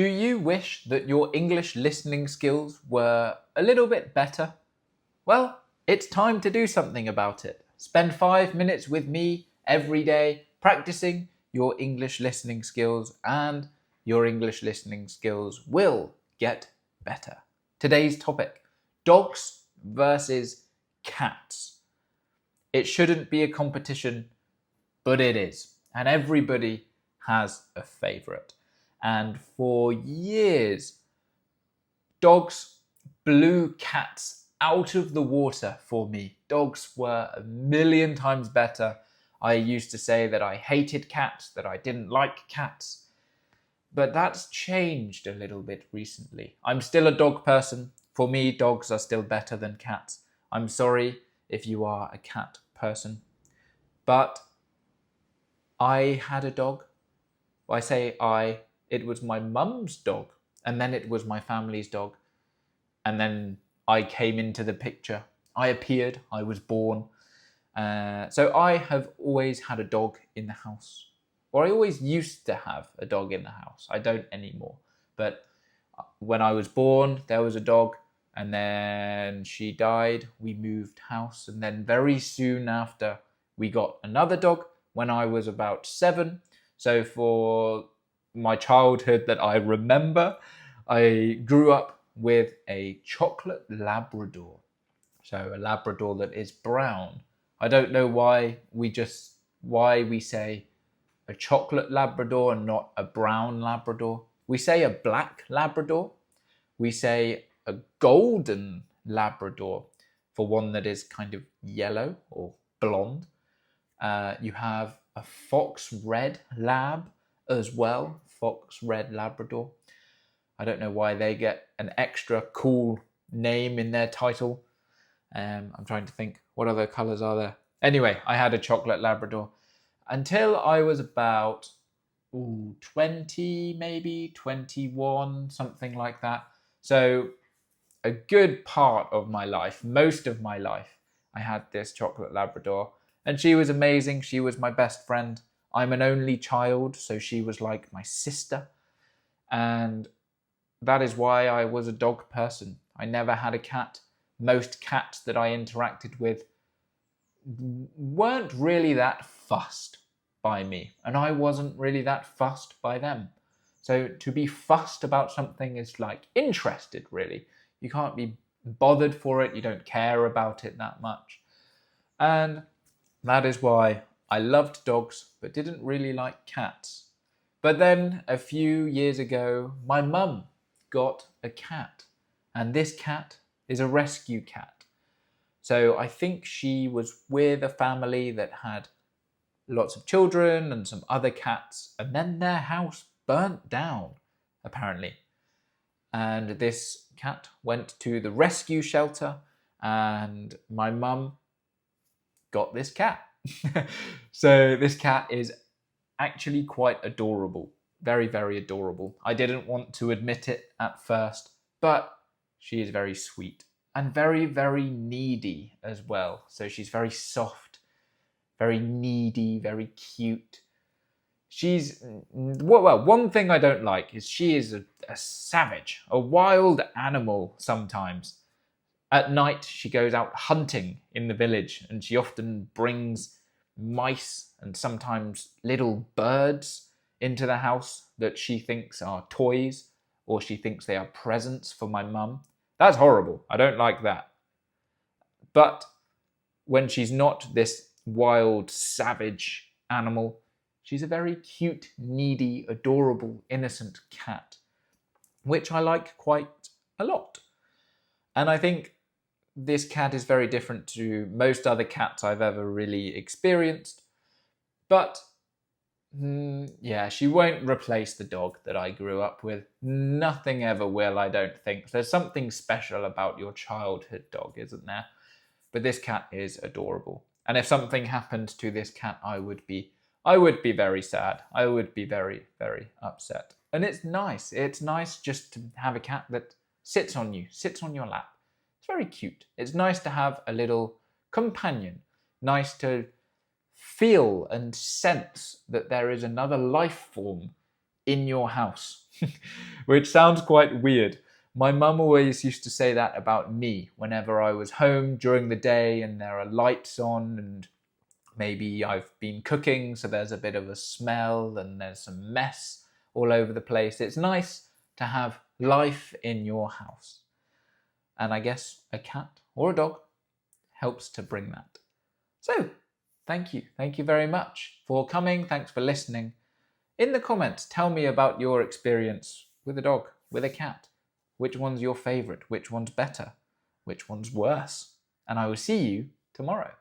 Do you wish that your English listening skills were a little bit better? Well, it's time to do something about it. Spend 5 minutes with me every day practicing your English listening skills, and your English listening skills will get better. Today's topic: dogs versus cats. It shouldn't be a competition, but it is. And everybody has a favourite. And for years, dogs blew cats out of the water for me. Dogs were a million times better. I used to say that I hated cats, that I didn't like cats. But that's changed a little bit recently. I'm still a dog person. For me, dogs are still better than cats. I'm sorry if you are a cat person. But I had a dog. I say it was my mum's dog, and then it was my family's dog, and then I came into the picture. I appeared, I was born. So I have always had a dog in the house, or I always used to have a dog in the house. I don't anymore. But when I was born, there was a dog, and then she died. We moved house, and then very soon after, we got another dog when I was about 7. So for my childhood that I remember, I grew up with a chocolate Labrador. So a Labrador that is brown. I don't know why we say a chocolate Labrador and not a brown Labrador. We say a black Labrador. We say a golden Labrador for one that is kind of yellow or blonde. You have a fox red lab as well, fox red Labrador. I don't know why they get an extra cool name in their title. I'm trying to think, what other colours are there? Anyway, I had a chocolate Labrador until I was about 20, maybe 21, something like that. So a good part of my life, most of my life, I had this chocolate Labrador. And she was amazing. She was my best friend. I'm an only child, so she was like my sister. And that is why I was a dog person. I never had a cat. Most cats that I interacted with weren't really that fussed by me. And I wasn't really that fussed by them. So to be fussed about something is like interested, really. You can't be bothered for it. You don't care about it that much. And that is why I loved dogs, but didn't really like cats. But then a few years ago, my mum got a cat. And this cat is a rescue cat. So I think she was with a family that had lots of children and some other cats. And then their house burnt down, apparently. And this cat went to the rescue shelter, and my mum got this cat. So this cat is actually quite adorable. Very, very adorable. I didn't want to admit it at first, but she is very sweet and very, very needy as well. So she's very soft, very needy, very cute. One thing I don't like is she is a savage, a wild animal sometimes. At night, she goes out hunting in the village, and she often brings mice and sometimes little birds into the house that she thinks are toys, or she thinks they are presents for my mum. That's horrible. I don't like that. But when she's not this wild, savage animal, she's a very cute, needy, adorable, innocent cat, which I like quite a lot. And I think this cat is very different to most other cats I've ever really experienced. But yeah, she won't replace the dog that I grew up with. Nothing ever will, I don't think. There's something special about your childhood dog, isn't there? But this cat is adorable. And if something happened to this cat, I would be very sad. I would be very, very upset. And it's nice. It's nice just to have a cat that sits on you, sits on your lap. It's very cute. It's nice to have a little companion. Nice to feel and sense that there is another life form in your house, which sounds quite weird. My mum always used to say that about me whenever I was home during the day and there are lights on and maybe I've been cooking, so there's a bit of a smell and there's some mess all over the place. It's nice to have life in your house. And I guess a cat or a dog helps to bring that. So, thank you. Thank you very much for coming. Thanks for listening. In the comments, tell me about your experience with a dog, with a cat. Which one's your favorite? Which one's better? Which one's worse? And I will see you tomorrow.